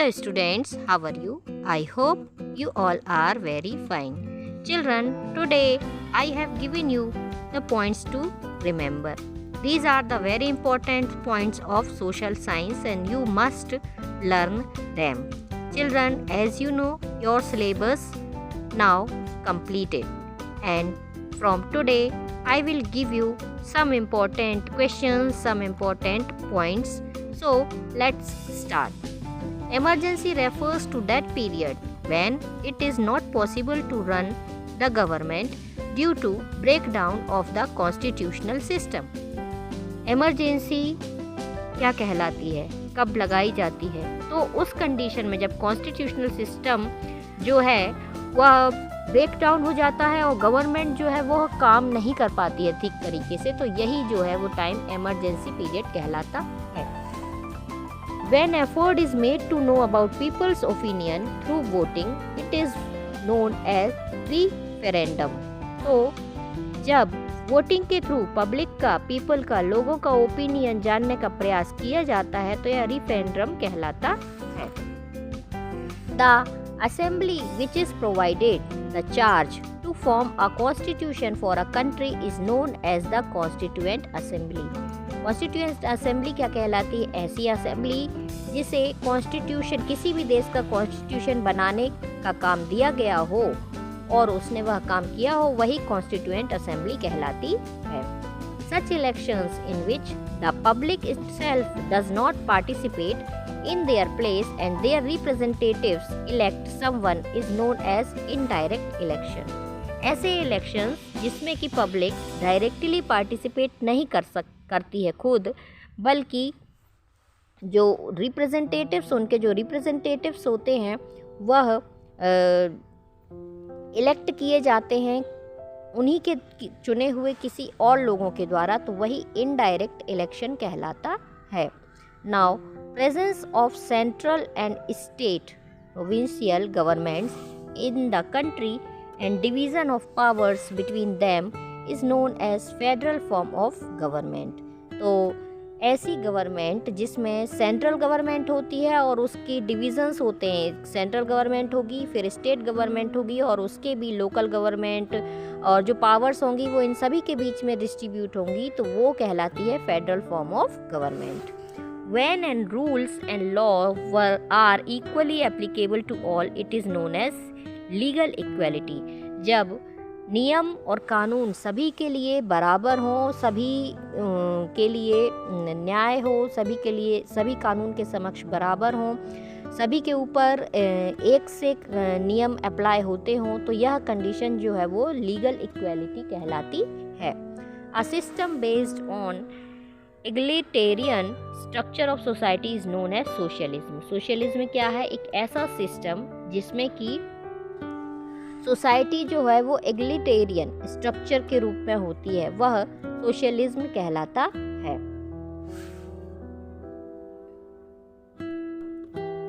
Hello students, how are you? I hope you all are very fine. Children, today I have given you the points to remember. These are the very important points of social science and you must learn them. Children, as you know, your syllabus now completed and from today I will give you some important questions, some important points. So let's start. Emergency refers to that period when it is not possible to run the government due to breakdown of the constitutional system. Emergency क्या कहलाती है, कब लगाई जाती है? तो उस condition में जब कॉन्स्टिट्यूशनल सिस्टम जो है वह ब्रेकडाउन हो जाता है और गवर्नमेंट जो है वह काम नहीं कर पाती है ठीक तरीके से, तो यही जो है वो टाइम एमरजेंसी पीरियड कहलाता है. When effort is made to know about people's opinion through voting, it is known as referendum. तो जब वोटिंग के थ्रू पब्लिक का, पीपल का, लोगों का ओपिनियन जानने का प्रयास किया जाता है तो यह रेफरेंडम कहलाता है. The assembly which is provided the charge to form a constitution for a country is known as the constituent assembly. Constituent assembly क्या कहलाती है? ऐसी असेंबली जिसे कॉन्स्टिट्यूशन, किसी भी देश का कॉन्स्टिट्यूशन बनाने का काम दिया गया हो और उसने वह काम किया हो, वही कॉन्स्टिट्यूएंट असेंबली कहलाती है. Such elections in which the public itself does not participate in their place and their representatives elect someone is known as indirect election. ऐसे इलेक्शंस जिसमें कि पब्लिक डायरेक्टली पार्टिसिपेट नहीं करती है खुद, बल्कि जो रिप्रेजेंटेटिव्स, उनके जो रिप्रेजेंटेटिव्स होते हैं वह इलेक्ट किए जाते हैं उन्हीं के चुने हुए किसी और लोगों के द्वारा, तो वही इनडायरेक्ट इलेक्शन कहलाता है. Now presence of central and state provincial governments in the country and division of powers between them is known as federal form of government. तो ऐसी गवर्नमेंट जिसमें सेंट्रल गवर्नमेंट होती है और उसकी डिविजन्स होते हैं, सेंट्रल गवर्नमेंट होगी, फिर स्टेट गवर्नमेंट होगी और उसके भी लोकल गवर्नमेंट, और जो पावर्स होंगी वो इन सभी के बीच में डिस्ट्रीब्यूट होंगी, तो वो कहलाती है federal form of government. When and rules and law are equally applicable to all, it is known as legal equality. जब नियम और कानून सभी के लिए बराबर हों, सभी के लिए न्याय हो, सभी के लिए, सभी कानून के समक्ष बराबर हों, सभी के ऊपर एक से एक नियम अप्लाई होते हों, तो यह कंडीशन जो है वो लीगल इक्वेलिटी कहलाती है. A system based on egalitarian structure of society is known as socialism. Socialism क्या है? एक ऐसा सिस्टम जिसमें कि सोसाइटी जो है वो एग्लिटेरियन स्ट्रक्चर के रूप में होती है, वह सोशलिज्म कहलाता है.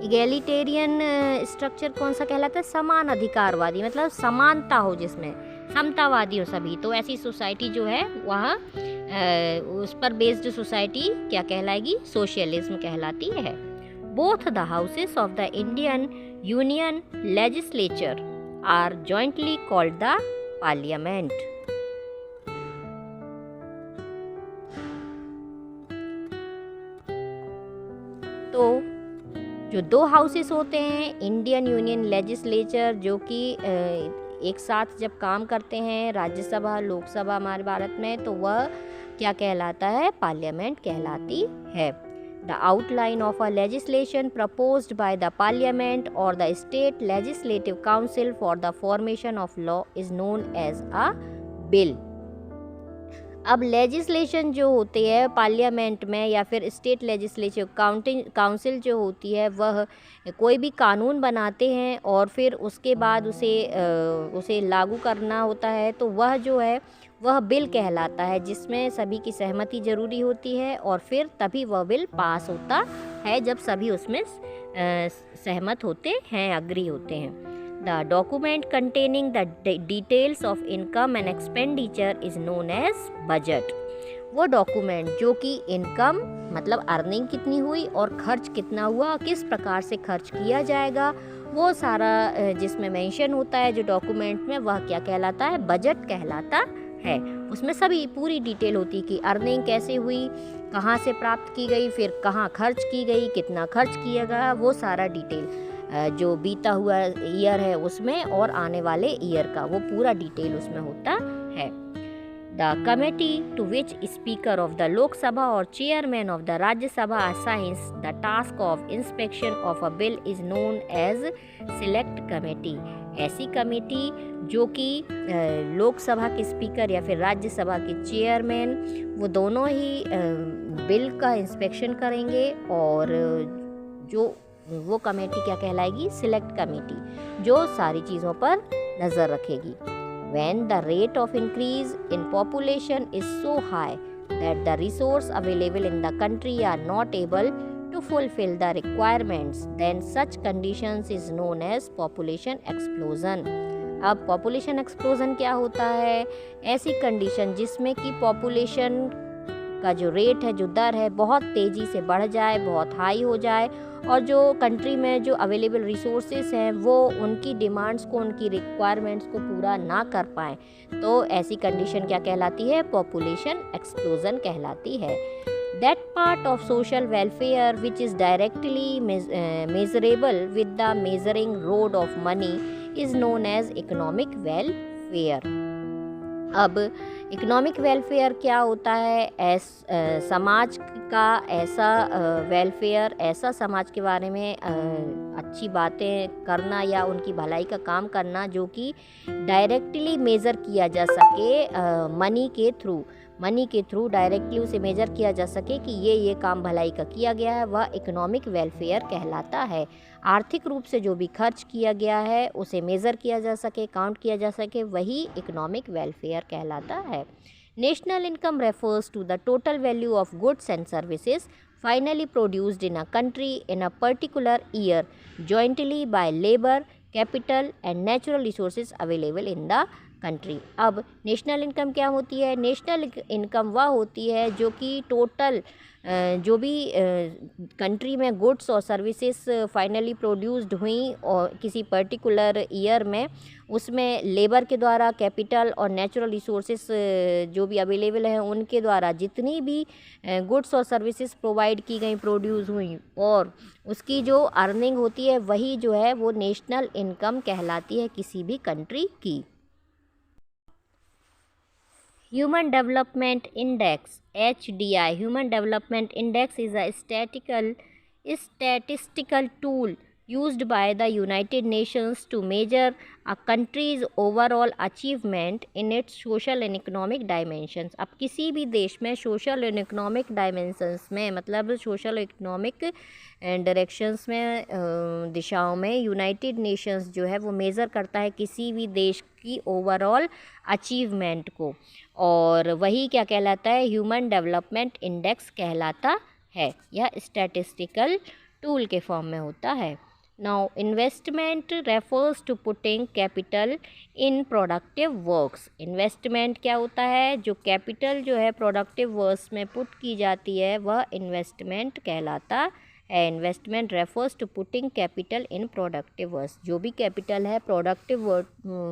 एग्लिटेरियन स्ट्रक्चर कौन सा कहलाता है? समान अधिकारवादी, मतलब समानता हो, जिसमें समतावादी हो सभी, तो ऐसी सोसाइटी जो है वह उस पर बेस्ड सोसाइटी क्या कहलाएगी? सोशलिज्म कहलाती है. Both the houses of the Indian union legislature are jointly called the parliament. तो जो दो हाउसेस होते हैं, इंडियन यूनियन लेजिस्लेचर, जो कि एक साथ जब काम करते हैं, राज्यसभा, लोकसभा हमारे भारत में, तो वह क्या कहलाता है? पार्लियामेंट कहलाती है. The outline of a legislation proposed by the Parliament or the State Legislative Council for the formation of law is known as a bill. अब लेजिस्लेशन जो होती है पार्लियामेंट में या फिर स्टेट लेजिस्लेटिव काउंसिल जो होती है, वह कोई भी कानून बनाते हैं और फिर उसके बाद उसे लागू करना होता है, तो वह जो है वह बिल कहलाता है, जिसमें सभी की सहमति ज़रूरी होती है और फिर तभी वह बिल पास होता है, जब सभी उसमें सहमत होते हैं, अग्री होते हैं. The document containing the details of income and expenditure is known as budget. वो डॉक्यूमेंट जो कि इनकम मतलब अर्निंग कितनी हुई और खर्च कितना हुआ, किस प्रकार से खर्च किया जाएगा, वो सारा जिसमें मेंशन होता है जो डॉक्यूमेंट में, वह क्या कहलाता है, बजट कहलाता है। उसमें सभी पूरी डिटेल होती है कि अर्निंग कैसे हुई, कहाँ से प्राप्त की गई, फिर कहाँ खर्च की गई, कितना खर्च किया गया, वो सारा डिटेल जो बीता हुआ ईयर है उसमें और आने वाले ईयर का वो पूरा डिटेल उसमें होता है। The committee to which speaker of the Lok Sabha और chairman of the Rajya Sabha assigns the task of inspection of a bill is known as select committee. ऐसी कमेटी जो कि लोकसभा के स्पीकर या फिर राज्यसभा के चेयरमैन, वो दोनों ही बिल का इंस्पेक्शन करेंगे और जो वो कमेटी क्या कहलाएगी, सिलेक्ट कमेटी, जो सारी चीज़ों पर नज़र रखेगी। When the rate of increase in population is so high that the resources available in the country are not able to fulfill the requirements, then such conditions is known as population explosion. अब population explosion क्या होता है, ऐसी condition जिसमें कि population का जो rate है, जो दर है, बहुत तेज़ी से बढ़ जाए, बहुत हाई हो जाए और जो कंट्री में जो अवेलेबल रिसोर्सेस हैं वो उनकी डिमांड्स को, उनकी रिक्वायरमेंट्स को पूरा ना कर पाएँ, तो ऐसी कंडीशन क्या कहलाती है, पॉपुलेशन एक्सप्लोजन कहलाती है। That part of social welfare which is directly measurable with the measuring rod of money is known as economic welfare. अब इकोनॉमिक वेलफेयर क्या होता है, समाज का ऐसा वेलफेयर, ऐसा समाज के बारे में अच्छी बातें करना या उनकी भलाई का काम करना जो कि डायरेक्टली मेज़र किया जा सके मनी के थ्रू डायरेक्टली उसे मेजर किया जा सके कि ये काम भलाई का किया गया है, वह इकोनॉमिक वेलफेयर कहलाता है। आर्थिक रूप से जो भी खर्च किया गया है उसे मेज़र किया जा सके, काउंट किया जा सके, वही इकोनॉमिक वेलफेयर कहलाता है। National income refers to the total value of goods and services finally produced in a country in a particular year jointly by labour, capital and natural resources available in the country. अब national income क्या होती है, national income वह होती है जो कि total जो भी कंट्री में गुड्स और सर्विसेज फाइनली प्रोड्यूस्ड हुई और किसी पर्टिकुलर ईयर में, उसमें लेबर के द्वारा, कैपिटल और नेचुरल रिसोर्सेज जो भी अवेलेबल हैं उनके द्वारा जितनी भी गुड्स और सर्विसेज प्रोवाइड की गई, प्रोड्यूस हुई और उसकी जो अर्निंग होती है, वही जो है वो नेशनल इनकम कहलाती है किसी भी कंट्री की। Human Development Index HDI. Human Development Index is a statistical tool used by the United Nations to measure a country's overall achievement in its social and economic dimensions. अब किसी भी देश में social and economic dimensions में, मतलब social economic directions में, दिशाओं में यूनाइटेड नेशंस जो है वो मेज़र करता है किसी भी देश की ओवरऑल अचीवमेंट को, और वही क्या कहलाता है, ह्यूमन डेवलपमेंट इंडेक्स कहलाता है। यह स्टैटिस्टिकल टूल के फॉर्म में होता है। Now investment refers to putting capital in productive works. Investment क्या होता है, जो कैपिटल जो है प्रोडक्टिव वर्क्स में पुट की जाती है वह इन्वेस्टमेंट कहलाता है। Investment refers to putting capital in productive works. जो भी कैपिटल है प्रोडक्टिव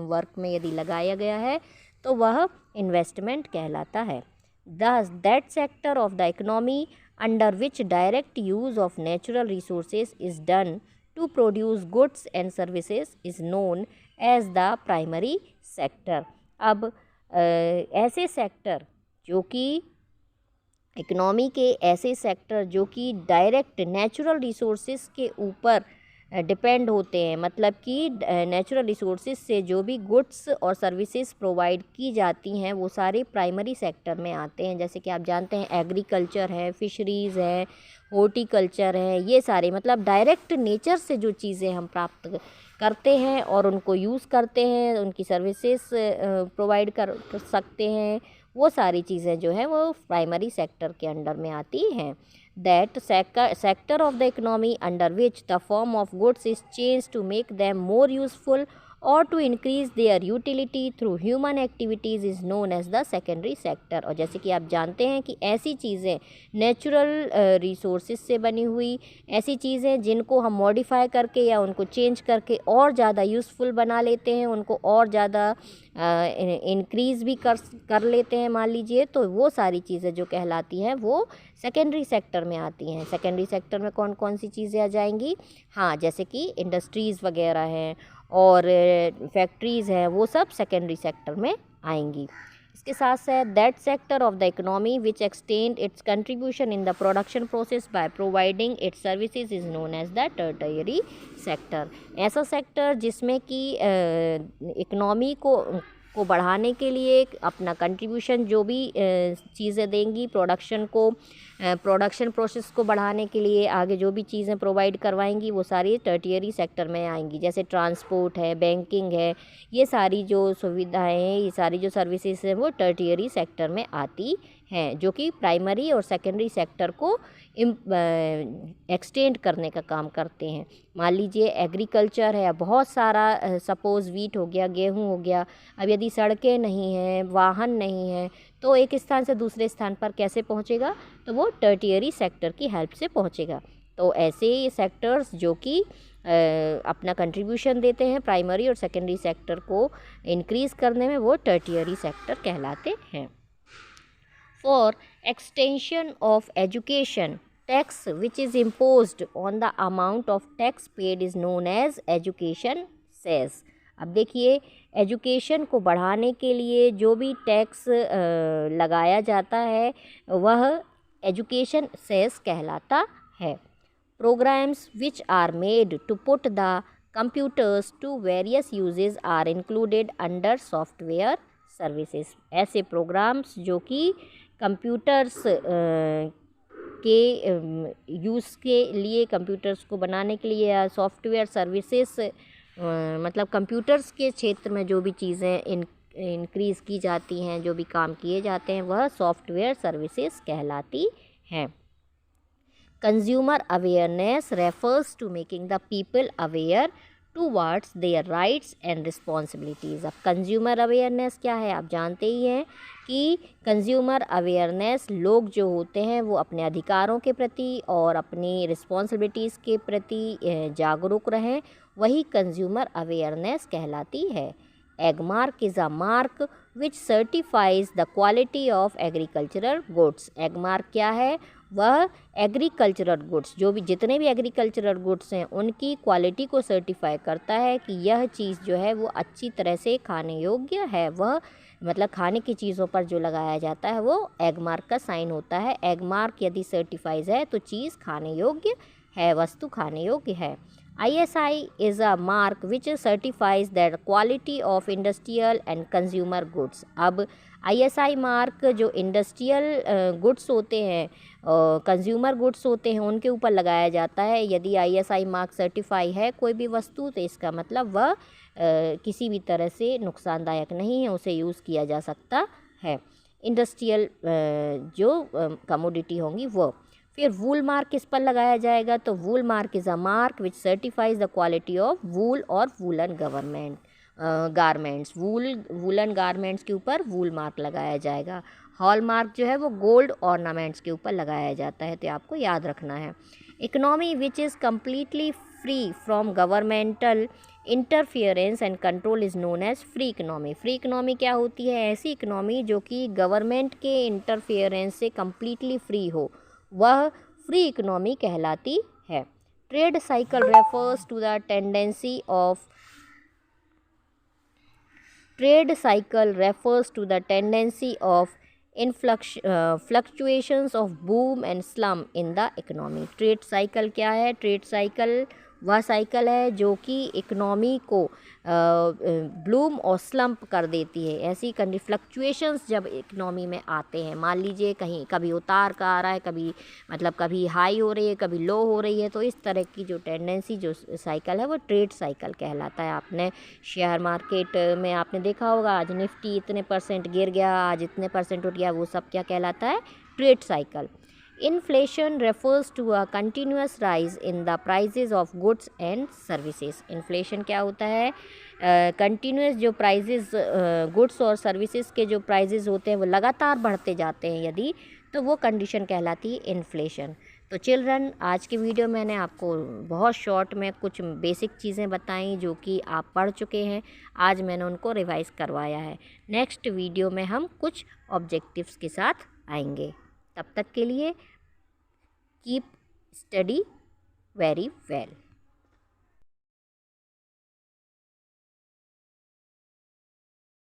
वर्क में यदि लगाया गया है तो वह इन्वेस्टमेंट कहलाता है। Thus, that sector of the economy under which direct use of natural resources is done to produce goods and services is known as the primary sector. अब ऐसे सेक्टर जो कि इकोनॉमी के ऐसे सेक्टर जो कि डायरेक्ट नेचुरल रिसोर्सेज के ऊपर डिपेंड होते हैं, मतलब कि नेचुरल रिसोर्सेज से जो भी गुड्स और सर्विसेज प्रोवाइड की जाती हैं वो सारे प्राइमरी सेक्टर में आते हैं। जैसे कि आप जानते हैं एग्रीकल्चर है, फिशरीज़ है, हॉर्टिकल्चर है, ये सारे मतलब डायरेक्ट नेचर से जो चीज़ें हम प्राप्त करते हैं और उनको यूज़ करते हैं, उनकी सर्विसेज प्रोवाइड कर सकते हैं, वो सारी चीज़ें जो हैं वो प्राइमरी सेक्टर के अंडर में आती हैं। That sector of the economy under which the form of goods is changed to make them more useful or to increase their utility through human activities is known as the secondary sector। और जैसे कि आप जानते हैं कि ऐसी चीज़ें natural resources से बनी हुई ऐसी चीज़ें जिनको हम मॉडिफाई करके या उनको चेंज करके और ज़्यादा यूज़फुल बना लेते हैं, उनको और ज़्यादा इंक्रीज़ भी कर लेते हैं मान लीजिए, तो वो सारी चीज़ें जो कहलाती हैं वो सेकेंडरी सेक्टर में आती हैं। सेकेंडरी सेक्टर में कौन कौन सी चीज़ें आ जाएंगी? हाँ, जैसे कि इंडस्ट्रीज़ वगैरह हैं और फैक्ट्रीज़ हैं, वो सब सेकेंडरी सेक्टर में आएंगी। इसके साथ साथ that sector of the economy which extend its contribution in the production process by providing its services is known as the tertiary sector. ऐसा सेक्टर जिसमें कि इकोनॉमी को बढ़ाने के लिए अपना कंट्रीब्यूशन जो भी चीज़ें देंगी प्रोडक्शन प्रोसेस को बढ़ाने के लिए आगे जो भी चीज़ें प्रोवाइड करवाएंगी वो सारी टर्टियरी सेक्टर में आएंगी। जैसे ट्रांसपोर्ट है, बैंकिंग है, ये सारी जो सुविधाएं हैं, ये सारी जो सर्विसेज हैं वो टर्टियरी सेक्टर में आती हैं, जो कि प्राइमरी और सेकेंडरी सेक्टर को एक्सटेंड करने का काम करते हैं। मान लीजिए एग्रीकल्चर है, बहुत सारा सपोज़ वीट हो गया, गेहूं हो गया, अब यदि सड़कें नहीं हैं, वाहन नहीं हैं, तो एक स्थान से दूसरे स्थान पर कैसे पहुंचेगा? तो वो टर्टियरी सेक्टर की हेल्प से पहुंचेगा। तो ऐसे सेक्टर्स जो कि अपना कंट्रीब्यूशन देते हैं प्राइमरी और सेकेंडरी सेक्टर को इंक्रीज़ करने में, वो टर्टियरी सेक्टर कहलाते हैं। For extension of education, tax which is imposed on the amount of tax paid is known as education cess। अब देखिए, एजुकेशन को बढ़ाने के लिए जो भी टैक्स लगाया जाता है वह एजुकेशन सेस कहलाता है। Programs which are made to put the computers to various uses are included under software services. ऐसे प्रोग्राम्स जो कि कंप्यूटर्स के यूज़ के लिए, कंप्यूटर्स को बनाने के लिए या सॉफ्टवेयर सर्विसेज मतलब कंप्यूटर्स के क्षेत्र में जो भी चीज़ें इंक्रीज़ की जाती हैं, जो भी काम किए जाते हैं, वह सॉफ्टवेयर सर्विसेज कहलाती हैं। Consumer awareness refers to making the people aware towards their rights and responsibilities. अब कंज्यूमर अवेयरनेस क्या है? आप जानते ही हैं कि कंज्यूमर अवेयरनेस लोग जो होते हैं वो अपने अधिकारों के प्रति और अपनी रिस्पॉन्सिबिलिटीज़ के प्रति जागरूक रहें, वही कंज्यूमर अवेयरनेस कहलाती है। Agmark is a mark which certifies the quality of agricultural goods. Agmark क्या है? वह एग्रीकल्चरल गुड्स, जो भी जितने भी एग्रीकल्चरल गुड्स हैं उनकी क्वालिटी को सर्टिफाई करता है कि यह चीज़ जो है वो अच्छी तरह से खाने योग्य है। वह मतलब खाने की चीज़ों पर जो लगाया जाता है वो एगमार्क का साइन होता है। एगमार्क यदि सर्टिफाइज है तो चीज़ खाने योग्य है, वस्तु खाने योग्य है। ISI is a mark which certifies the quality of industrial and consumer goods। अब ISI मार्क जो इंडस्ट्रियल गुड्स होते हैं, कंज्यूमर गुड्स होते हैं, उनके ऊपर लगाया जाता है। यदि ISI मार्क सर्टिफाई है कोई भी वस्तु, तो इसका मतलब वह किसी भी तरह से नुकसानदायक नहीं है, उसे यूज़ किया जा सकता है। इंडस्ट्रियल जो कमोडिटी होंगी वो। फिर वूल मार्क किस पर लगाया जाएगा? तो wool mark is a mark which certifies the quality of wool और वूलन गारमेंट्स। वूलन गारमेंट्स के ऊपर वूल मार्क लगाया जाएगा। हॉल मार्क जो है वो गोल्ड ऑर्नामेंट्स के ऊपर लगाया जाता है, तो आपको याद रखना है। Economy which is completely free from governmental interference and control is known as free economy. Free economy क्या होती है? ऐसी इकोनॉमी जो कि गवर्नमेंट के इंटरफियरेंस से कम्प्लीटली फ्री हो, वह फ्री इकोनॉमी कहलाती है। Trade cycle refers to the tendency of fluctuations of boom and slump in the economy। Trade cycle क्या है? ट्रेड साइकिल वह साइकिल है जो कि इकोनॉमी को ब्लूम और स्लम्प कर देती है। ऐसी फ्लक्चुएशंस जब इकोनॉमी में आते हैं, मान लीजिए कहीं कभी उतार का आ रहा है, कभी हाई हो रही है, कभी लो हो रही है, तो इस तरह की जो टेंडेंसी जो साइकिल है वो ट्रेड साइकिल कहलाता है। आपने शेयर मार्केट में आपने देखा होगा, आज निफ्टी इतने % गिर गया, आज इतने % उठ गया, वो सब क्या कहलाता है? Trade cycle. Inflation refers to a continuous rise in the prices of goods and services. Inflation क्या होता है? कंटिन्यूस जो प्राइजेस गुड्स और सर्विसेज के जो प्राइजेस होते हैं वो लगातार बढ़ते जाते हैं यदि, तो वो कंडीशन कहलाती है इन्फ्लेशन। तो चिल्ड्रन, आज की वीडियो मैंने आपको बहुत शॉर्ट में कुछ बेसिक चीज़ें बताई जो कि आप पढ़ चुके हैं। आज मैंने उनको रिवाइज़ करवाया है। नेक्स्ट वीडियो में हम कुछ ऑब्जेक्टिव्स के साथ आएंगे। तब तक के लिए कीप स्टडी वेरी वेल।